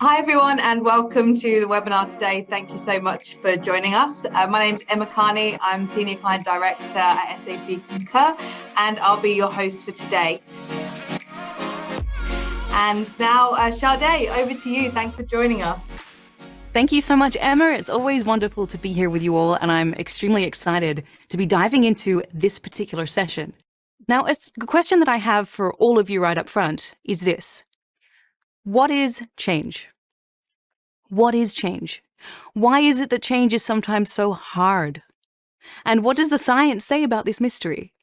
Hi everyone and welcome to the webinar today. Thank you so much for joining us. My name's Emma Carney. I'm Senior Client Director at SAP Concur and I'll be your host for today. And now, Shadé, over to you. Thanks for joining us. Thank you so much, Emma. It's always wonderful to be here with you all, and I'm extremely excited to be diving into this particular session. Now, a question that I have for all of you right up front is this. What is change? What is change? Why is it that change is sometimes so hard? And what does the science say about this mystery?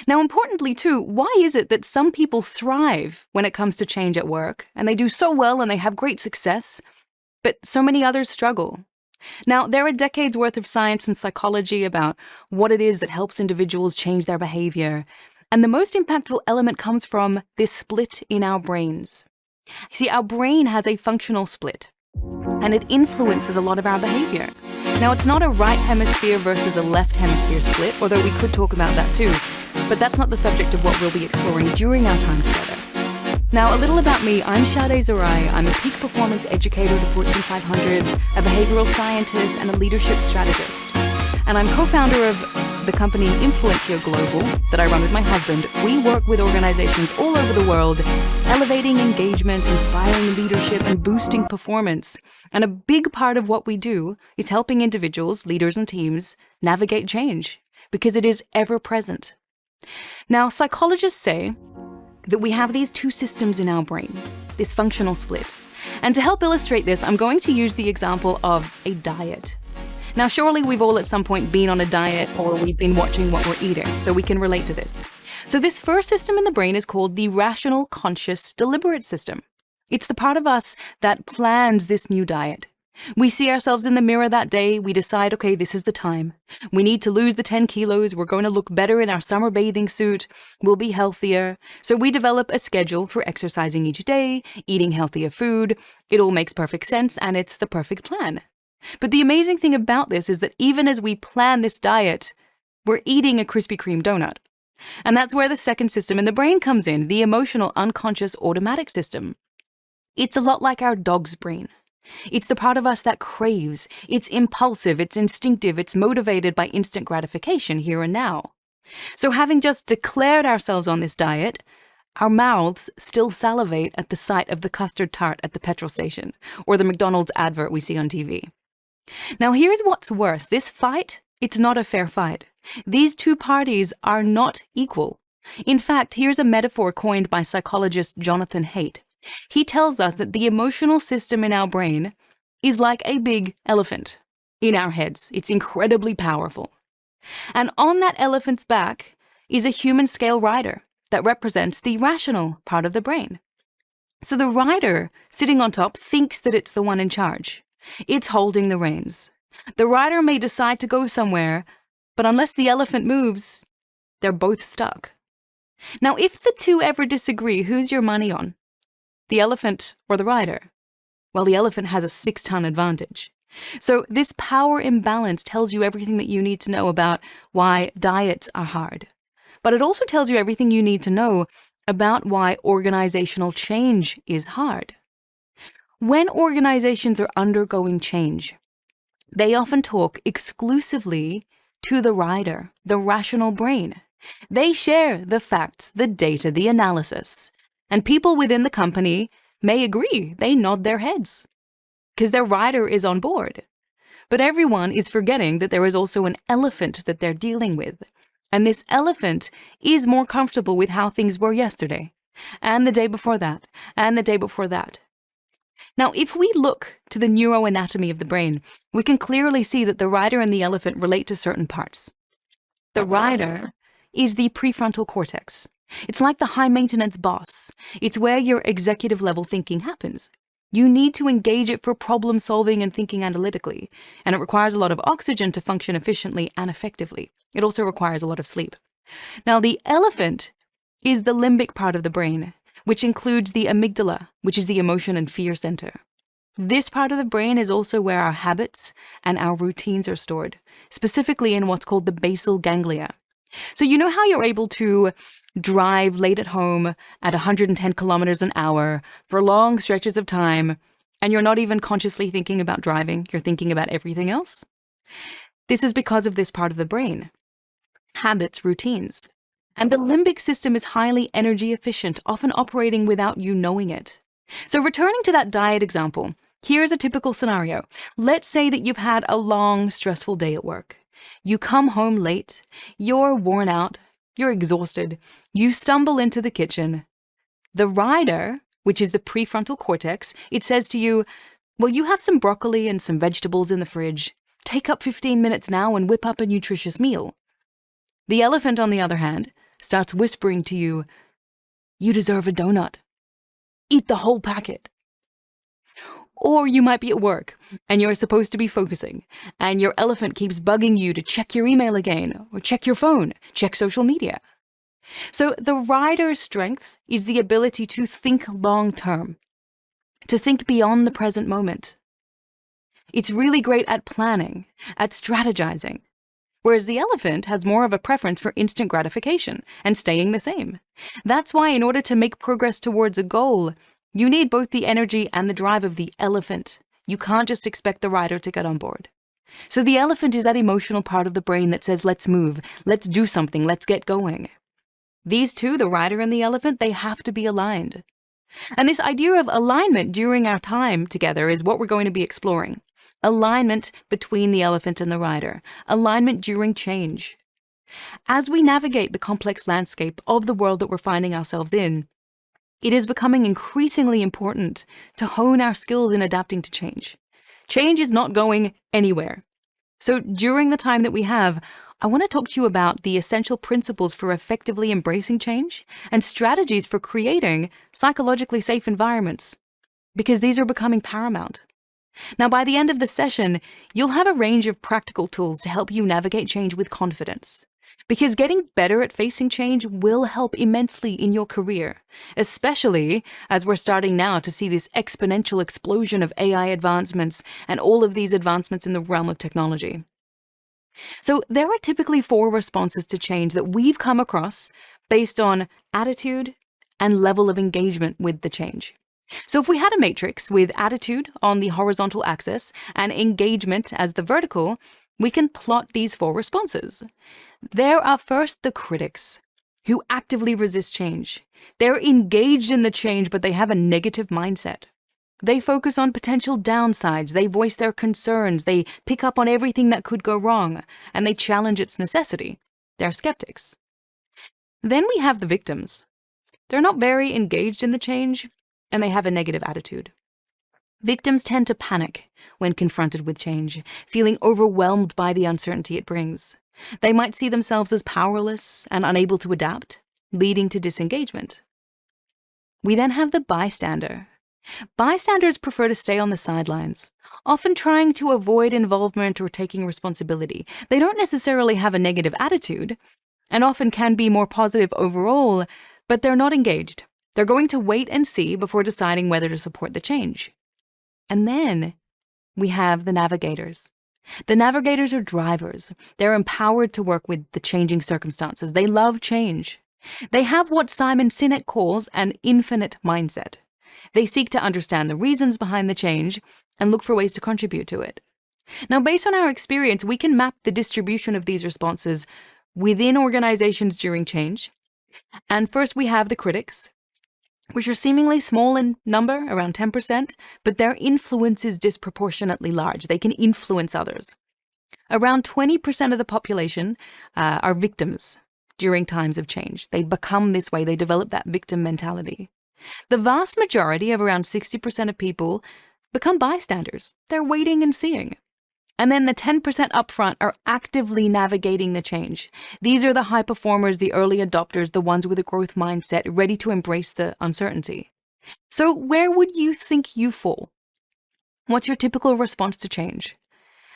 Now, importantly too, why is it that some people thrive when it comes to change at work, and they do so well and they have great success, but so many others struggle? Now, there are decades worth of science and psychology about what it is that helps individuals change their behavior, and the most impactful element comes from this split in our brains. See, our brain has a functional split, and it influences a lot of our behavior. Now, it's not a right hemisphere versus a left hemisphere split, although we could talk about that too, but that's not the subject of what we'll be exploring during our time together. Now, a little about me. I'm Shadé Zahrai. I'm a peak performance educator to Fortune 500s, a behavioral scientist, and a leadership strategist. And I'm co-founder of the company Influencia Global that I run with my husband. We work with organizations all over the world, elevating engagement, inspiring leadership, and boosting performance. And a big part of what we do is helping individuals, leaders, and teams navigate change because it is ever present. Now, psychologists say that we have these two systems in our brain, this functional split. And to help illustrate this, I'm going to use the example of a diet. Now, surely we've all at some point been on a diet or we've been watching what we're eating, so we can relate to this. So this first system in the brain is called the rational, conscious, deliberate system. It's the part of us that plans this new diet. We see ourselves in the mirror that day, we decide, okay, this is the time. We need to lose the 10 kilos, we're going to look better in our summer bathing suit, we'll be healthier. So we develop a schedule for exercising each day, eating healthier food. It all makes perfect sense and it's the perfect plan. But the amazing thing about this is that even as we plan this diet, we're eating a Krispy Kreme donut. And that's where the second system in the brain comes in, the emotional, unconscious, automatic system. It's a lot like our dog's brain. It's the part of us that craves. It's impulsive, it's instinctive, it's motivated by instant gratification here and now. So having just declared ourselves on this diet, our mouths still salivate at the sight of the custard tart at the petrol station or the McDonald's advert we see on TV. Now here's what's worse. This fight, it's not a fair fight. These two parties are not equal. In fact, here's a metaphor coined by psychologist Jonathan Haidt. He tells us that the emotional system in our brain is like a big elephant in our heads. It's incredibly powerful. And on that elephant's back is a human-scale rider that represents the rational part of the brain. So the rider sitting on top thinks that it's the one in charge. It's holding the reins. The rider may decide to go somewhere, but unless the elephant moves, they're both stuck. Now, if the two ever disagree, who's your money on? The elephant or the rider? Well, the elephant has a 6-ton advantage. So this power imbalance tells you everything that you need to know about why diets are hard. But it also tells you everything you need to know about why organizational change is hard. When organizations are undergoing change, they often talk exclusively to the rider, the rational brain. They share the facts, the data, the analysis. And people within the company may agree. They nod their heads because their rider is on board. But everyone is forgetting that there is also an elephant that they're dealing with. And this elephant is more comfortable with how things were yesterday, and the day before that, and the day before that. Now, if we look to the neuroanatomy of the brain, we can clearly see that the rider and the elephant relate to certain parts. The rider is the prefrontal cortex. It's like the high-maintenance boss. It's where your executive-level thinking happens. You need to engage it for problem-solving and thinking analytically, and it requires a lot of oxygen to function efficiently and effectively. It also requires a lot of sleep. Now, the elephant is the limbic part of the brain, which includes the amygdala, which is the emotion and fear center. This part of the brain is also where our habits and our routines are stored, specifically in what's called the basal ganglia. So you know how you're able to drive late at home at 110 kilometers an hour for long stretches of time, and you're not even consciously thinking about driving, you're thinking about everything else? This is because of this part of the brain. Habits, routines. And the limbic system is highly energy efficient, often operating without you knowing it. So returning to that diet example, here's a typical scenario. Let's say that you've had a long, stressful day at work. You come home late, you're worn out, you're exhausted, you stumble into the kitchen. The rider, which is the prefrontal cortex, it says to you, well, you have some broccoli and some vegetables in the fridge. Take up 15 minutes now and whip up a nutritious meal. The elephant, on the other hand, starts whispering to you, you deserve a donut. Eat the whole packet. Or you might be at work and you're supposed to be focusing, and your elephant keeps bugging you to check your email again, or check your phone, check social media. So the rider's strength is the ability to think long term, to think beyond the present moment. It's really great at planning, at strategizing, whereas the elephant has more of a preference for instant gratification and staying the same. That's why in order to make progress towards a goal, you need both the energy and the drive of the elephant. You can't just expect the rider to get on board. So the elephant is that emotional part of the brain that says, let's move, let's do something, let's get going. These two, the rider and the elephant, they have to be aligned. And this idea of alignment during our time together is what we're going to be exploring. Alignment between the elephant and the rider. Alignment during change. As we navigate the complex landscape of the world that we're finding ourselves in, it is becoming increasingly important to hone our skills in adapting to change. Change is not going anywhere. So during the time that we have, I want to talk to you about the essential principles for effectively embracing change and strategies for creating psychologically safe environments, because these are becoming paramount. Now, by the end of the session, you'll have a range of practical tools to help you navigate change with confidence, because getting better at facing change will help immensely in your career, especially as we're starting now to see this exponential explosion of AI advancements and all of these advancements in the realm of technology. So there are typically 4 responses to change that we've come across based on attitude and level of engagement with the change. So if we had a matrix with attitude on the horizontal axis and engagement as the vertical, we can plot these 4 responses. There are first the critics, who actively resist change. They're engaged in the change, but they have a negative mindset. They focus on potential downsides, they voice their concerns, they pick up on everything that could go wrong, and they challenge its necessity. They're skeptics. Then we have the victims. They're not very engaged in the change, and they have a negative attitude. Victims tend to panic when confronted with change, feeling overwhelmed by the uncertainty it brings. They might see themselves as powerless and unable to adapt, leading to disengagement. We then have the bystander. Bystanders prefer to stay on the sidelines, often trying to avoid involvement or taking responsibility. They don't necessarily have a negative attitude, and often can be more positive overall, but they're not engaged. They're going to wait and see before deciding whether to support the change. And then we have the navigators. The navigators are drivers. They're empowered to work with the changing circumstances. They love change. They have what Simon Sinek calls an infinite mindset. They seek to understand the reasons behind the change and look for ways to contribute to it. Now, based on our experience, we can map the distribution of these responses within organizations during change. And first, we have the critics, which are seemingly small in number, around 10%, but their influence is disproportionately large. They can influence others. Around 20% of the population are victims during times of change. They become this way. They develop that victim mentality. The vast majority of around 60% of people become bystanders. They're waiting and seeing. And then the 10% upfront are actively navigating the change. These are the high performers, the early adopters, the ones with a growth mindset, ready to embrace the uncertainty. So where would you think you fall? What's your typical response to change?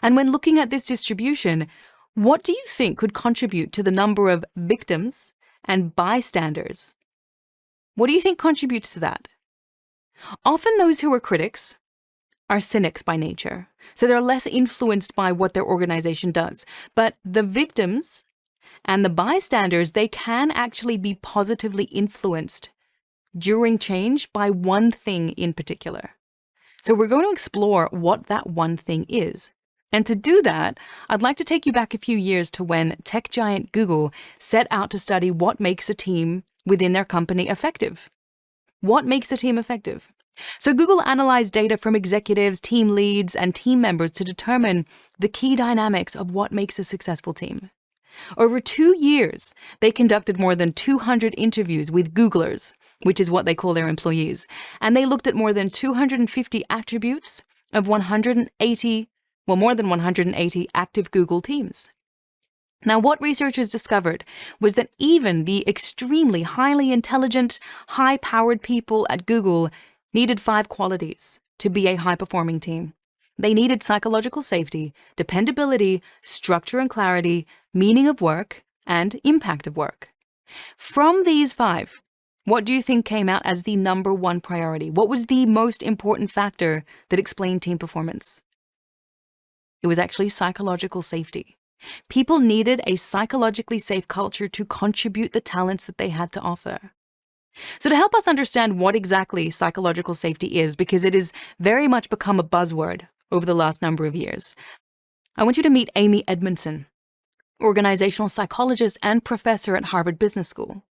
And when looking at this distribution, what do you think could contribute to the number of victims and bystanders? What do you think contributes to that? Often those who are critics are cynics by nature, so they're less influenced by what their organization does. But the victims and the bystanders, they can actually be positively influenced during change by one thing in particular. So we're going to explore what that one thing is. And to do that, I'd like to take you back a few years to when tech giant Google set out to study what makes a team within their company effective. What makes a team effective? So Google analyzed data from executives, team leads, and team members to determine the key dynamics of what makes a successful team. Over 2 years, they conducted more than 200 interviews with Googlers, which is what they call their employees, and they looked at more than 250 attributes of more than 180 active Google teams. Now, what researchers discovered was that even the extremely highly intelligent, high-powered people at Google needed 5 qualities to be a high-performing team. They needed psychological safety, dependability, structure and clarity, meaning of work, and impact of work. From these 5, what do you think came out as the number 1 priority? What was the most important factor that explained team performance? It was actually psychological safety. People needed a psychologically safe culture to contribute the talents that they had to offer. So to help us understand what exactly psychological safety is, because it has very much become a buzzword over the last number of years, I want you to meet Amy Edmondson, organizational psychologist and professor at Harvard Business School.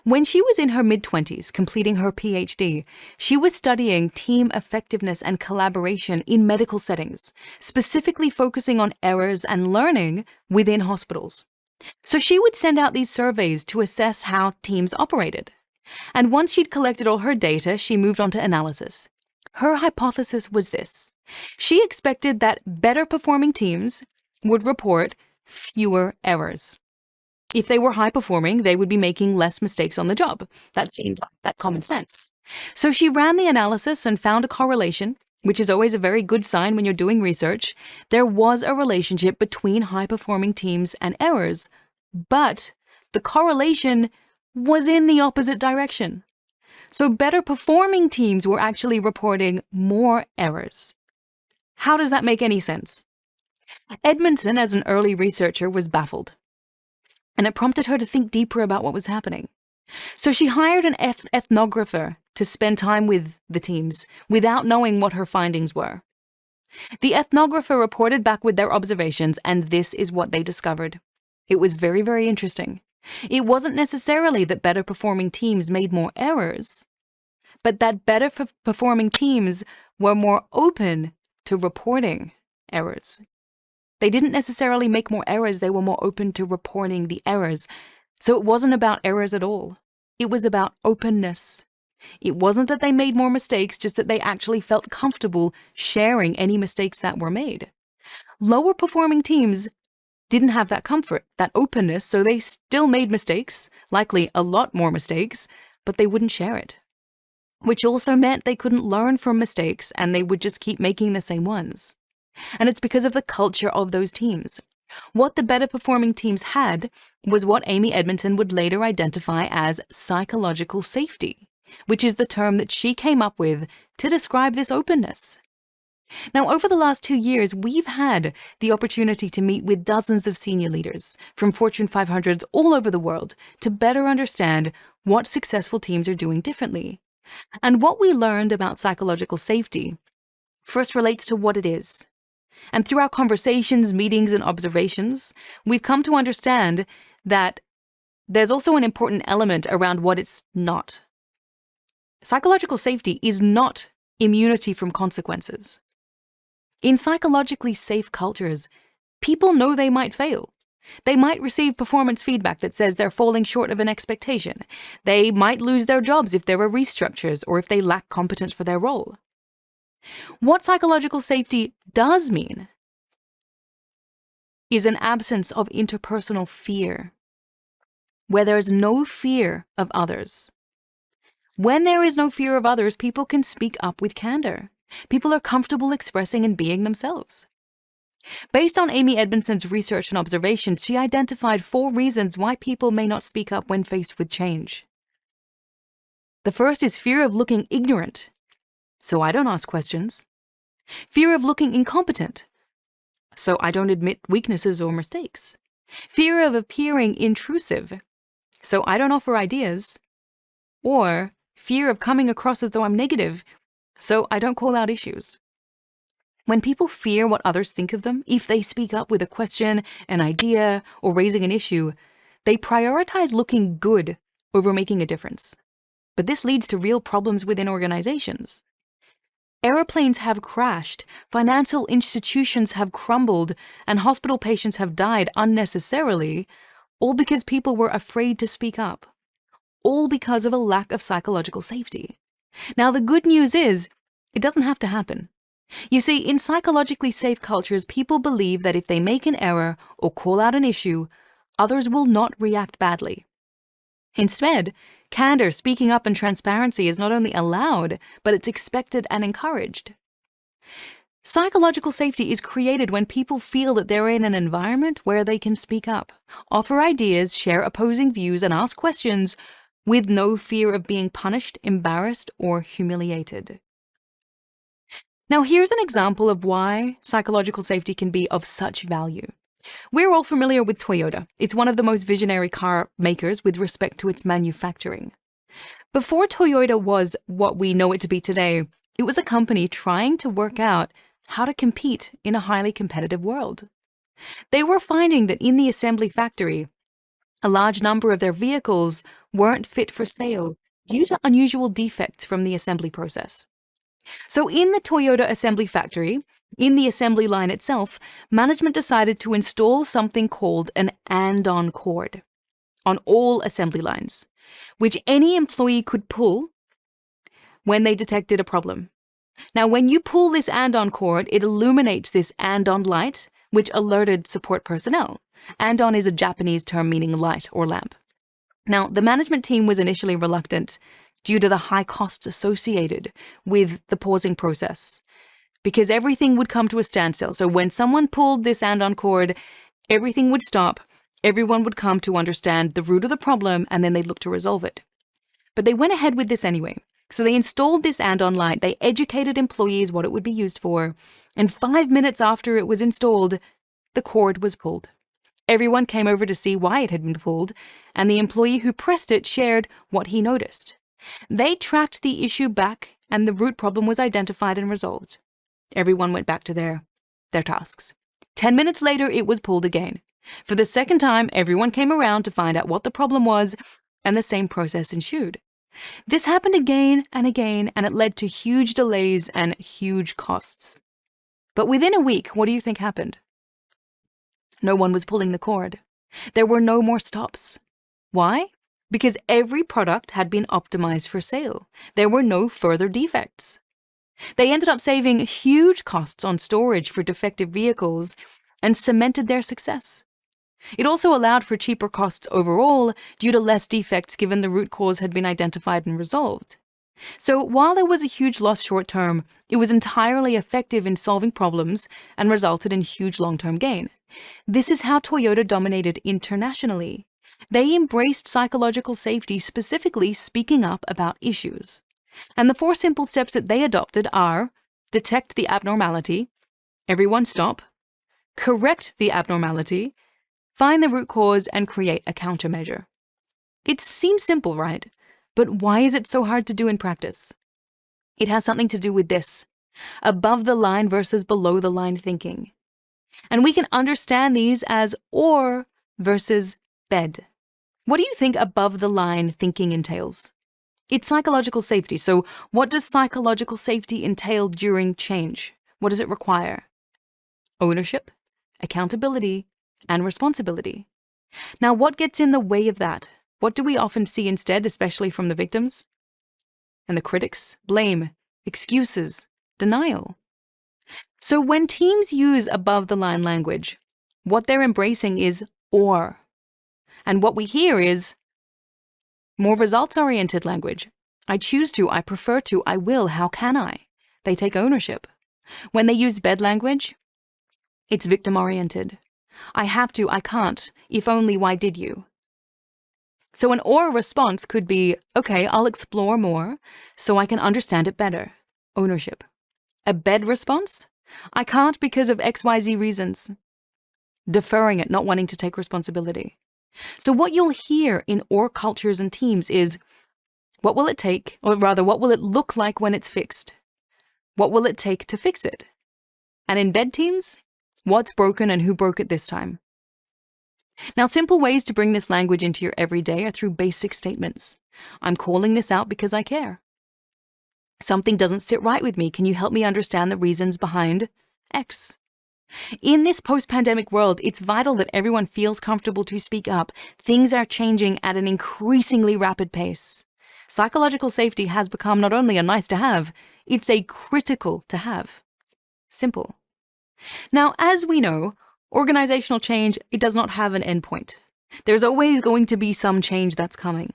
When she was in her mid-20s, completing her PhD, she was studying team effectiveness and collaboration in medical settings, specifically focusing on errors and learning within hospitals. So she would send out these surveys to assess how teams operated. And once she'd collected all her data, she moved on to analysis. Her hypothesis was this: she expected that better performing teams would report fewer errors. If they were high performing, they would be making less mistakes on the job. That seemed like that common sense. So she ran the analysis and found a correlation, which is always a very good sign when you're doing research. There was a relationship between high performing teams and errors, but the correlation was in the opposite direction. So better performing teams were actually reporting more errors. How does that make any sense? Edmondson, as an early researcher, was baffled, and it prompted her to think deeper about what was happening. So she hired an ethnographer to spend time with the teams without knowing what her findings were. The ethnographer reported back with their observations, and this is what they discovered. It was very, very interesting. It wasn't necessarily that better performing teams made more errors, but that better performing teams were more open to reporting errors. They didn't necessarily make more errors, they were more open to reporting the errors. So it wasn't about errors at all. It was about openness. It wasn't that they made more mistakes, just that they actually felt comfortable sharing any mistakes that were made. Lower performing teams didn't have that comfort, that openness, so they still made mistakes, likely a lot more mistakes, but they wouldn't share it. Which also meant they couldn't learn from mistakes and they would just keep making the same ones. And it's because of the culture of those teams. What the better performing teams had was what Amy Edmondson would later identify as psychological safety, which is the term that she came up with to describe this openness. Now, over the last 2 years, we've had the opportunity to meet with dozens of senior leaders from Fortune 500s all over the world to better understand what successful teams are doing differently. And what we learned about psychological safety first relates to what it is. And through our conversations, meetings, and observations, we've come to understand that there's also an important element around what it's not. Psychological safety is not immunity from consequences. In psychologically safe cultures, people know they might fail. They might receive performance feedback that says they're falling short of an expectation. They might lose their jobs if there are restructures or if they lack competence for their role. What psychological safety does mean is an absence of interpersonal fear, where there's no fear of others. When there is no fear of others, people can speak up with candor. People are comfortable expressing and being themselves. Based on Amy Edmondson's research and observations, she identified 4 reasons why people may not speak up when faced with change. The first is fear of looking ignorant, so I don't ask questions. Fear of looking incompetent, so I don't admit weaknesses or mistakes. Fear of appearing intrusive, so I don't offer ideas. Or fear of coming across as though I'm negative, So I don't call out issues. When people fear what others think of them, if they speak up with a question, an idea, or raising an issue, they prioritize looking good over making a difference. But this leads to real problems within organizations. Airplanes have crashed, financial institutions have crumbled, and hospital patients have died unnecessarily, all because people were afraid to speak up. All because of a lack of psychological safety. Now, the good news is, it doesn't have to happen. You see, in psychologically safe cultures, people believe that if they make an error or call out an issue, others will not react badly. Instead, candor, speaking up, and transparency is not only allowed, but it's expected and encouraged. Psychological safety is created when people feel that they're in an environment where they can speak up, offer ideas, share opposing views, and ask questions with no fear of being punished, embarrassed, or humiliated. Now, here's an example of why psychological safety can be of such value. We're all familiar with Toyota. It's one of the most visionary car makers with respect to its manufacturing. Before Toyota was what we know it to be today, it was a company trying to work out how to compete in a highly competitive world. They were finding that in the assembly factory, a large number of their vehicles weren't fit for sale due to unusual defects from the assembly process. So in the Toyota assembly factory, in the assembly line itself, management decided to install something called an and-on cord on all assembly lines, which any employee could pull when they detected a problem. Now, when you pull this and-on cord, it illuminates this and-on light, which alerted support personnel. And-on is a Japanese term meaning light or lamp. Now, the management team was initially reluctant due to the high costs associated with the pausing process, because everything would come to a standstill. So when someone pulled this and-on cord, everything would stop, everyone would come to understand the root of the problem, and then they'd look to resolve it. But they went ahead with this anyway. So they installed this and-on light, they educated employees what it would be used for, and 5 minutes after it was installed, the cord was pulled. Everyone came over to see why it had been pulled, and the employee who pressed it shared what he noticed. They tracked the issue back, and the root problem was identified and resolved. Everyone went back to their tasks. 10 minutes later, it was pulled again. For the second time, everyone came around to find out what the problem was, and the same process ensued. This happened again, and it led to huge delays and huge costs. But within a week, what do you think happened? No one was pulling the cord. There were no more stops. Why? Because every product had been optimized for sale. There were no further defects. They ended up saving huge costs on storage for defective vehicles and cemented their success. It also allowed for cheaper costs overall due to less defects given the root cause had been identified and resolved. So while there was a huge loss short term, it was entirely effective in solving problems and resulted in huge long-term gain. This is how Toyota dominated internationally. They embraced psychological safety, specifically speaking up about issues. And the 4 simple steps that they adopted are: detect the abnormality, everyone stop, correct the abnormality, find the root cause, and create a countermeasure. It seems simple, right? But why is it so hard to do in practice? It has something to do with this: above the line versus below the line thinking. And we can understand these as or versus bed. What do you think above the line thinking entails? It's psychological safety. So what does psychological safety entail during change? What does it require? Ownership, accountability, and responsibility. Now, what gets in the way of that? What do we often see instead, especially from the victims and the critics? Blame, excuses, denial. So when teams use above the line language, what they're embracing is or. And what we hear is more results-oriented language. I choose to, I prefer to, I will, how can I? They take ownership. When they use bed language, it's victim-oriented. I have to, I can't, if only, why did you? So an or response could be, okay, I'll explore more so I can understand it better. Ownership. A bed response? I can't because of XYZ reasons. Deferring it, not wanting to take responsibility. So what you'll hear in or cultures and teams is, what will it take, or rather, what will it look like when it's fixed? What will it take to fix it? And in bed teams, what's broken and who broke it this time? Now, simple ways to bring this language into your everyday are through basic statements. I'm calling this out because I care. Something doesn't sit right with me. Can you help me understand the reasons behind X? In this post-pandemic world, it's vital that everyone feels comfortable to speak up. Things are changing at an increasingly rapid pace. Psychological safety has become not only a nice to have, it's a critical to have. Simple. Now, as we know, organizational change, it does not have an endpoint. There's always going to be some change that's coming.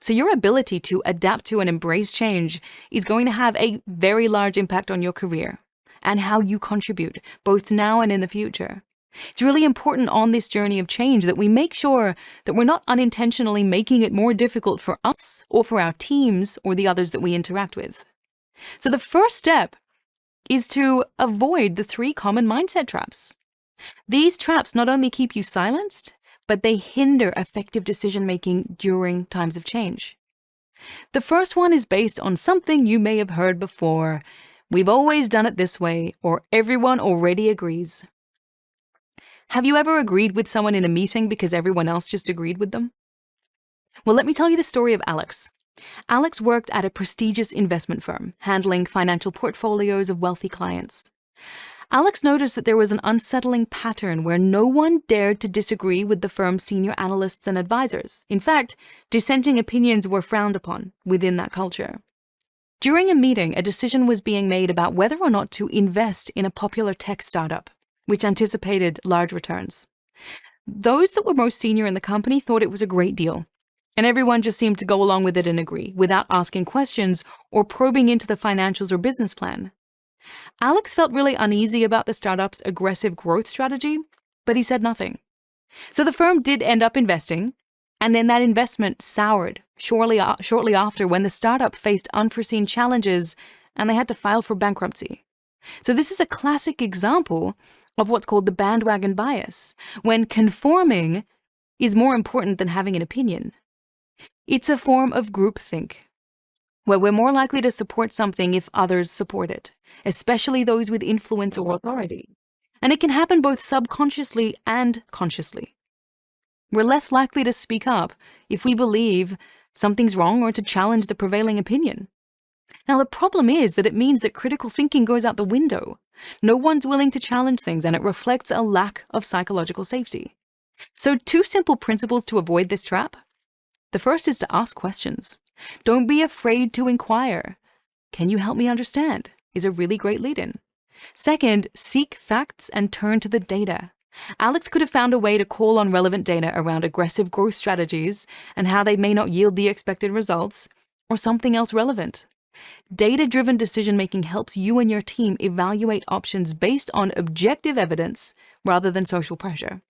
So your ability to adapt to and embrace change is going to have a very large impact on your career and how you contribute, both now and in the future. It's really important on this journey of change that we make sure that we're not unintentionally making it more difficult for us or for our teams or the others that we interact with. So the first step is to avoid the 3 common mindset traps. These traps not only keep you silenced, but they hinder effective decision-making during times of change. The first one is based on something you may have heard before. We've always done it this way, or everyone already agrees. Have you ever agreed with someone in a meeting because everyone else just agreed with them? Well, let me tell you the story of Alex. Alex worked at a prestigious investment firm, handling financial portfolios of wealthy clients. Alex noticed that there was an unsettling pattern where no one dared to disagree with the firm's senior analysts and advisors. In fact, dissenting opinions were frowned upon within that culture. During a meeting, a decision was being made about whether or not to invest in a popular tech startup, which anticipated large returns. Those that were most senior in the company thought it was a great deal, and everyone just seemed to go along with it and agree, without asking questions or probing into the financials or business plan. Alex felt really uneasy about the startup's aggressive growth strategy, but he said nothing. So the firm did end up investing, and then that investment soured shortly after when the startup faced unforeseen challenges and they had to file for bankruptcy. So this is a classic example of what's called the bandwagon bias, when conforming is more important than having an opinion. It's a form of groupthink, where we're more likely to support something if others support it, especially those with influence or authority. And it can happen both subconsciously and consciously. We're less likely to speak up if we believe something's wrong or to challenge the prevailing opinion. Now, the problem is that it means that critical thinking goes out the window. No one's willing to challenge things, and it reflects a lack of psychological safety. So 2 simple principles to avoid this trap. The first is to ask questions. Don't be afraid to inquire. Can you help me understand? Is a really great lead-in. Second, seek facts and turn to the data. Alex could have found a way to call on relevant data around aggressive growth strategies and how they may not yield the expected results, or something else relevant. Data-driven decision-making helps you and your team evaluate options based on objective evidence rather than social pressure.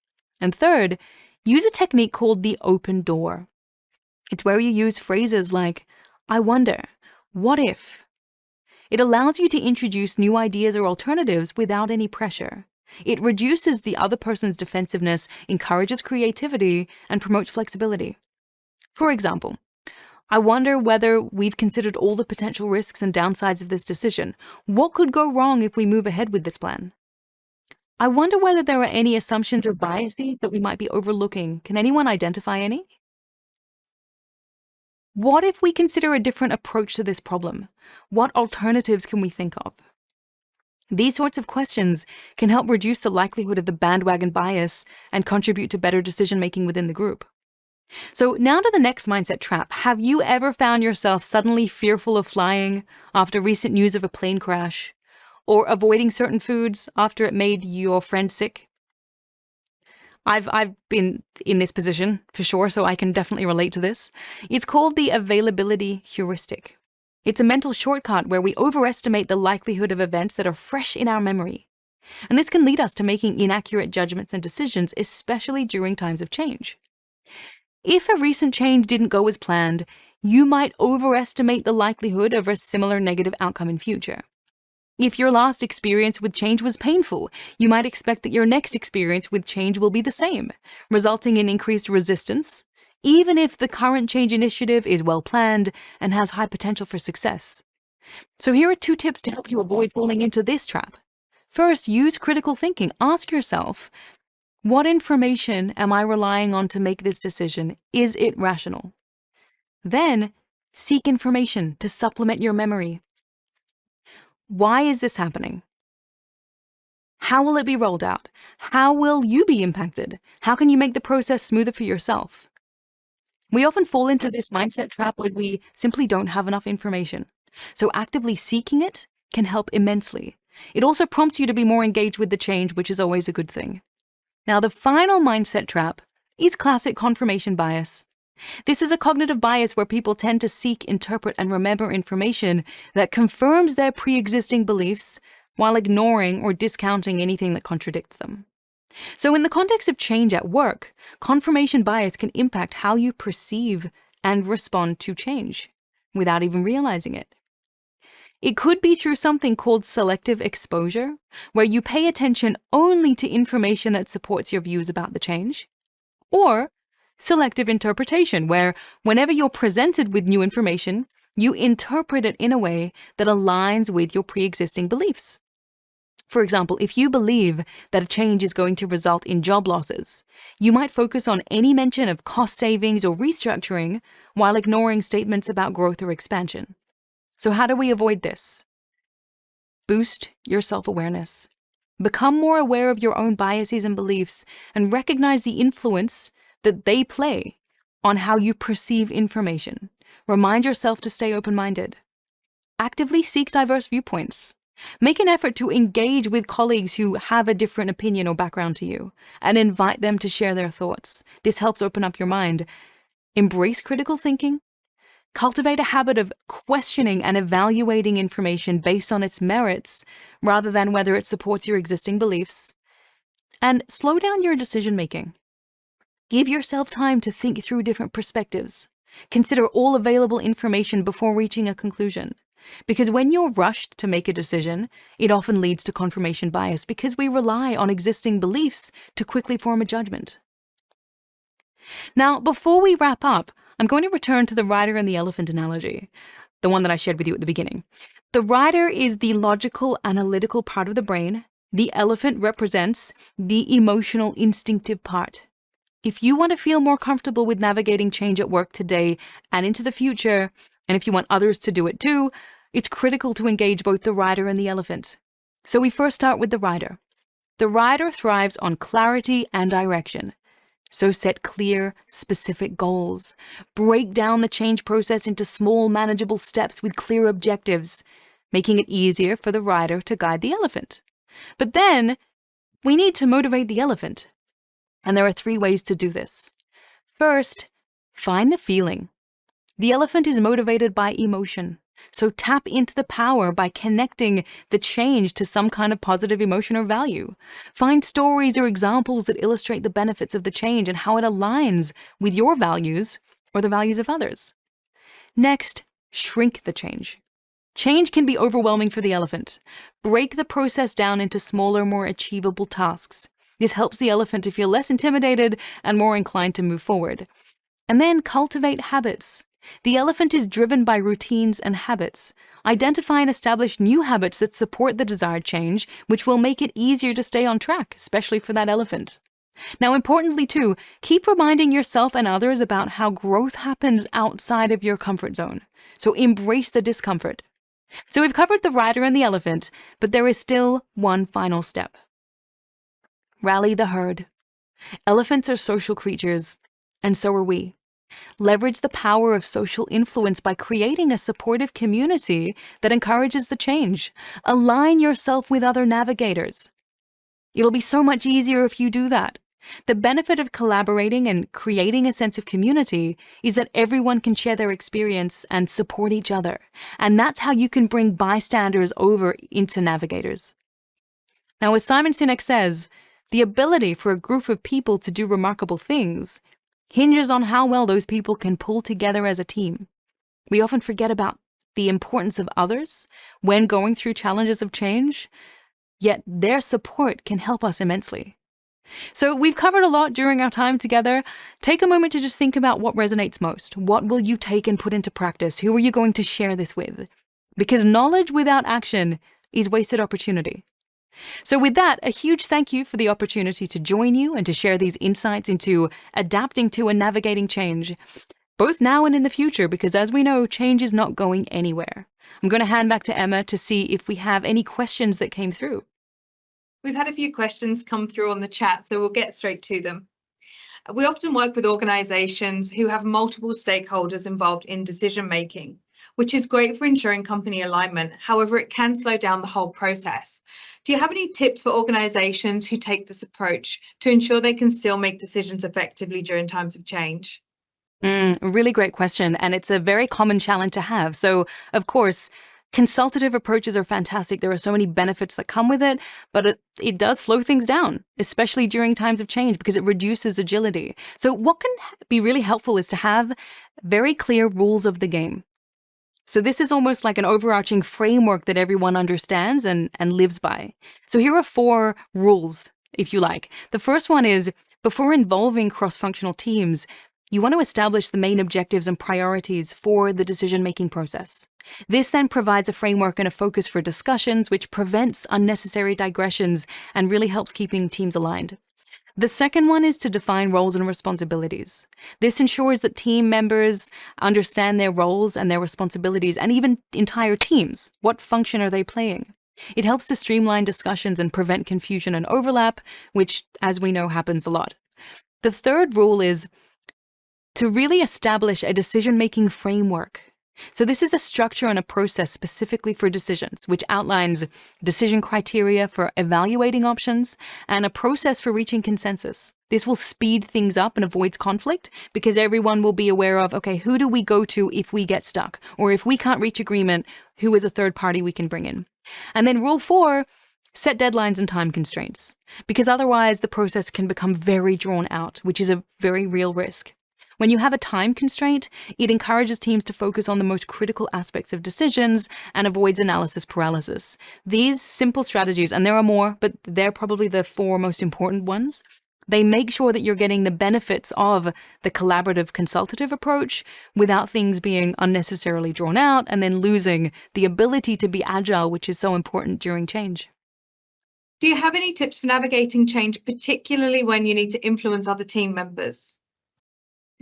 And third, use a technique called the open door. It's where you use phrases like, I wonder, what if? It allows you to introduce new ideas or alternatives without any pressure. It reduces the other person's defensiveness, encourages creativity, and promotes flexibility. For example, I wonder whether we've considered all the potential risks and downsides of this decision. What could go wrong if we move ahead with this plan? I wonder whether there are any assumptions or biases that we might be overlooking. Can anyone identify any? What if we consider a different approach to this problem? What alternatives can we think of? These sorts of questions can help reduce the likelihood of the bandwagon bias and contribute to better decision-making within the group. So now to the next mindset trap. Have you ever found yourself suddenly fearful of flying after recent news of a plane crash, or avoiding certain foods after it made your friend sick? I've been in this position for sure, so I can definitely relate to this. It's called the availability heuristic. It's a mental shortcut where we overestimate the likelihood of events that are fresh in our memory. And this can lead us to making inaccurate judgments and decisions, especially during times of change. If a recent change didn't go as planned, you might overestimate the likelihood of a similar negative outcome in future. If your last experience with change was painful, you might expect that your next experience with change will be the same, resulting in increased resistance, even if the current change initiative is well planned and has high potential for success. So here are 2 tips to help you avoid falling into this trap. First, use critical thinking. Ask yourself, what information am I relying on to make this decision? Is it rational? Then, seek information to supplement your memory. Why is this happening? How will it be rolled out? How will you be impacted? How can you make the process smoother for yourself? We often fall into this mindset trap when we simply don't have enough information. So actively seeking it can help immensely. It also prompts you to be more engaged with the change, which is always a good thing. Now, the final mindset trap is classic confirmation bias. This is a cognitive bias where people tend to seek, interpret, and remember information that confirms their pre-existing beliefs while ignoring or discounting anything that contradicts them. So in the context of change at work, confirmation bias can impact how you perceive and respond to change without even realizing it. It could be through something called selective exposure, where you pay attention only to information that supports your views about the change, or selective interpretation, where whenever you're presented with new information, you interpret it in a way that aligns with your pre-existing beliefs. For example, if you believe that a change is going to result in job losses, you might focus on any mention of cost savings or restructuring while ignoring statements about growth or expansion. So how do we avoid this? Boost your self-awareness. Become more aware of your own biases and beliefs and recognize the influence that they play on how you perceive information. Remind yourself to stay open-minded. Actively seek diverse viewpoints. Make an effort to engage with colleagues who have a different opinion or background to you and invite them to share their thoughts. This helps open up your mind. Embrace critical thinking. Cultivate a habit of questioning and evaluating information based on its merits rather than whether it supports your existing beliefs. And slow down your decision-making. Give yourself time to think through different perspectives. Consider all available information before reaching a conclusion. Because when you're rushed to make a decision, it often leads to confirmation bias because we rely on existing beliefs to quickly form a judgment. Now, before we wrap up, I'm going to return to the rider and the elephant analogy, the one that I shared with you at the beginning. The rider is the logical, analytical part of the brain. The elephant represents the emotional, instinctive part. If you want to feel more comfortable with navigating change at work today and into the future, and if you want others to do it too, it's critical to engage both the rider and the elephant. So we first start with the rider. The rider thrives on clarity and direction. So set clear, specific goals. Break down the change process into small, manageable steps with clear objectives, making it easier for the rider to guide the elephant. But then, we need to motivate the elephant. And there are 3 ways to do this. First, find the feeling. The elephant is motivated by emotion. So tap into the power by connecting the change to some kind of positive emotion or value. Find stories or examples that illustrate the benefits of the change and how it aligns with your values or the values of others. Next, shrink the change. Change can be overwhelming for the elephant. Break the process down into smaller, more achievable tasks. This helps the elephant to feel less intimidated and more inclined to move forward. And then cultivate habits. The elephant is driven by routines and habits. Identify and establish new habits that support the desired change, which will make it easier to stay on track, especially for that elephant. Now, importantly too, keep reminding yourself and others about how growth happens outside of your comfort zone. So embrace the discomfort. So we've covered the rider and the elephant, but there is still one final step. Rally the herd. Elephants are social creatures, and so are we. Leverage the power of social influence by creating a supportive community that encourages the change. Align yourself with other navigators. It'll be so much easier if you do that. The benefit of collaborating and creating a sense of community is that everyone can share their experience and support each other. And that's how you can bring bystanders over into navigators. Now, as Simon Sinek says, the ability for a group of people to do remarkable things hinges on how well those people can pull together as a team. We often forget about the importance of others when going through challenges of change, yet their support can help us immensely. So we've covered a lot during our time together. Take a moment to just think about what resonates most. What will you take and put into practice? Who are you going to share this with? because knowledge without action is wasted opportunity. So with that, a huge thank you for the opportunity to join you and to share these insights into adapting to and navigating change, both now and in the future, because as we know, change is not going anywhere. I'm going to hand back to Emma to see if we have any questions that came through. We've had a few questions come through on the chat, so we'll get straight to them. We often work with organisations who have multiple stakeholders involved in decision making, which is great for ensuring company alignment. However, it can slow down the whole process. Do you have any tips for organisations who take this approach to ensure they can still make decisions effectively during times of change? Really great question. And it's a very common challenge to have. So, of course, consultative approaches are fantastic. There are so many benefits that come with it, but it does slow things down, especially during times of change, because it reduces agility. So what can be really helpful is to have very clear rules of the game. So this is almost like an overarching framework that everyone understands and lives by. So here are 4 rules, if you like. The first one is, before involving cross-functional teams, you want to establish the main objectives and priorities for the decision-making process. This then provides a framework and a focus for discussions, which prevents unnecessary digressions and really helps keeping teams aligned. The second one is to define roles and responsibilities. This ensures that team members understand their roles and their responsibilities, and even entire teams. What function are they playing? It helps to streamline discussions and prevent confusion and overlap, which, as we know, happens a lot. The third rule is to really establish a decision-making framework. So this is a structure and a process specifically for decisions, which outlines decision criteria for evaluating options and a process for reaching consensus. This will speed things up and avoids conflict because everyone will be aware of, okay, who do we go to if we get stuck? Or if we can't reach agreement, who is a third party we can bring in? And then rule 4, set deadlines and time constraints, because otherwise the process can become very drawn out, which is a very real risk. When you have a time constraint, it encourages teams to focus on the most critical aspects of decisions and avoids analysis paralysis. These simple strategies, and there are more, but they're probably the 4 most important ones, they make sure that you're getting the benefits of the collaborative consultative approach without things being unnecessarily drawn out and then losing the ability to be agile, which is so important during change. Do you have any tips for navigating change, particularly when you need to influence other team members?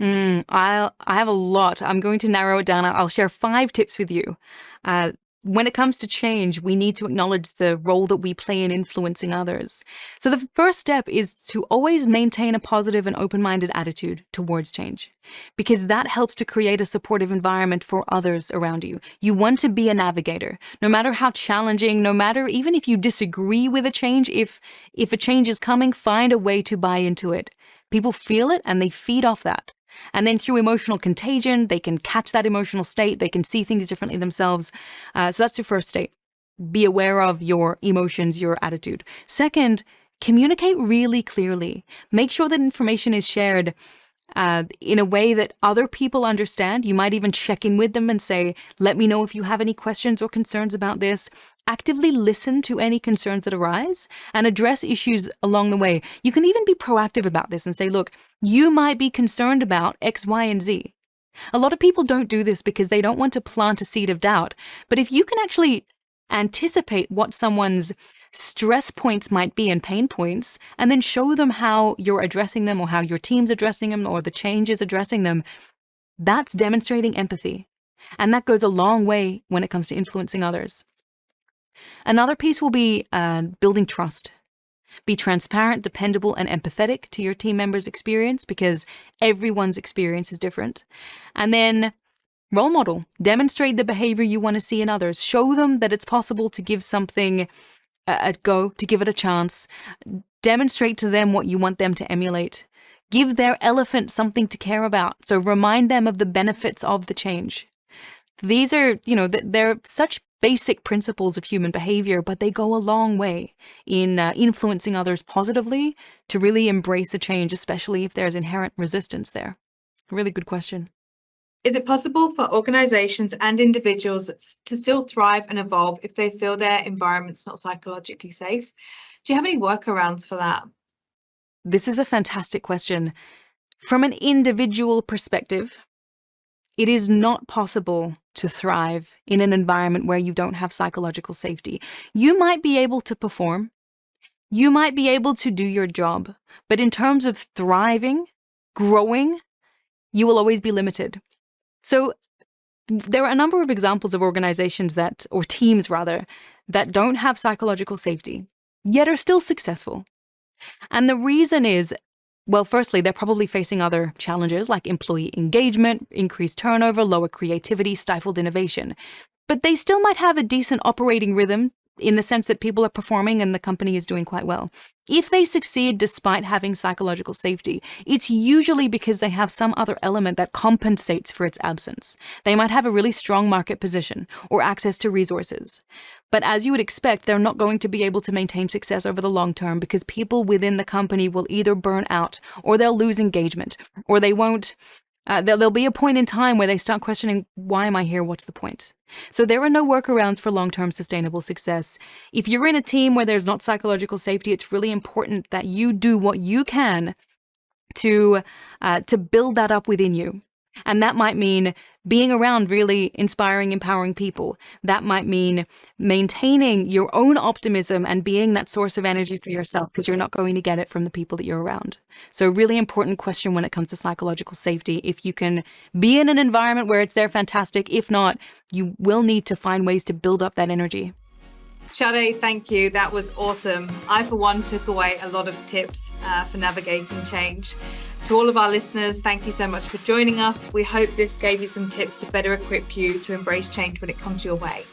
I have a lot. I'm going to narrow it down. I'll share 5 tips with you. When it comes to change, we need to acknowledge the role that we play in influencing others. So the first step is to always maintain a positive and open-minded attitude towards change, because that helps to create a supportive environment for others around you. You want to be a navigator, no matter how challenging, no matter even if you disagree with a change, if a change is coming, find a way to buy into it. People feel it and they feed off that. And then through emotional contagion, they can catch that emotional state. They can see things differently themselves. So that's the first state. Be aware of your emotions, your attitude. Second, communicate really clearly. Make sure that information is shared in a way that other people understand. You might even check in with them and say, let me know if you have any questions or concerns about this. Actively listen to any concerns that arise and address issues along the way. You can even be proactive about this and say, look, you might be concerned about X, Y, and Z. A lot of people don't do this because they don't want to plant a seed of doubt. But if you can actually anticipate what someone's stress points might be and pain points, and then show them how you're addressing them or how your team's addressing them or the change is addressing them, that's demonstrating empathy. And that goes a long way when it comes to influencing others. Another piece will be building trust. Be transparent, dependable, and empathetic to your team members' experience because everyone's experience is different. And then role model. Demonstrate the behavior you want to see in others. Show them that it's possible to give something a go, to give it a chance. Demonstrate to them what you want them to emulate. Give their elephant something to care about. So remind them of the benefits of the change. These are, they're such basic principles of human behavior, but they go a long way in influencing others positively to really embrace a change, especially if there's inherent resistance there. Really good question. Is it possible for organizations and individuals to still thrive and evolve if they feel their environment's not psychologically safe? Do you have any workarounds for that? This is a fantastic question. From an individual perspective, It is not possible to thrive in an environment where you don't have psychological safety. You might be able to perform, you might be able to do your job, but in terms of thriving, growing, you will always be limited. So there are a number of examples of organizations or teams rather, that don't have psychological safety, yet are still successful. And the reason is, well, firstly, they're probably facing other challenges like employee engagement, increased turnover, lower creativity, stifled innovation. But they still might have a decent operating rhythm in the sense that people are performing and the company is doing quite well. If they succeed despite having psychological safety, it's usually because they have some other element that compensates for its absence. They might have a really strong market position or access to resources. But as you would expect, they're not going to be able to maintain success over the long term because people within the company will either burn out or they'll lose engagement or they won't. There'll be a point in time where they start questioning, why am I here? What's the point? So there are no workarounds for long-term sustainable success. If you're in a team where there's not psychological safety, it's really important that you do what you can to build that up within you. And that might mean being around really inspiring, empowering people. That might mean maintaining your own optimism and being that source of energy for yourself, because you're not going to get it from the people that you're around. So a really important question when it comes to psychological safety. If you can be in an environment where it's there, fantastic. If not, you will need to find ways to build up that energy. Shadé, thank you. That was awesome. I, for one, took away a lot of tips for navigating change. To all of our listeners, thank you so much for joining us. We hope this gave you some tips to better equip you to embrace change when it comes your way.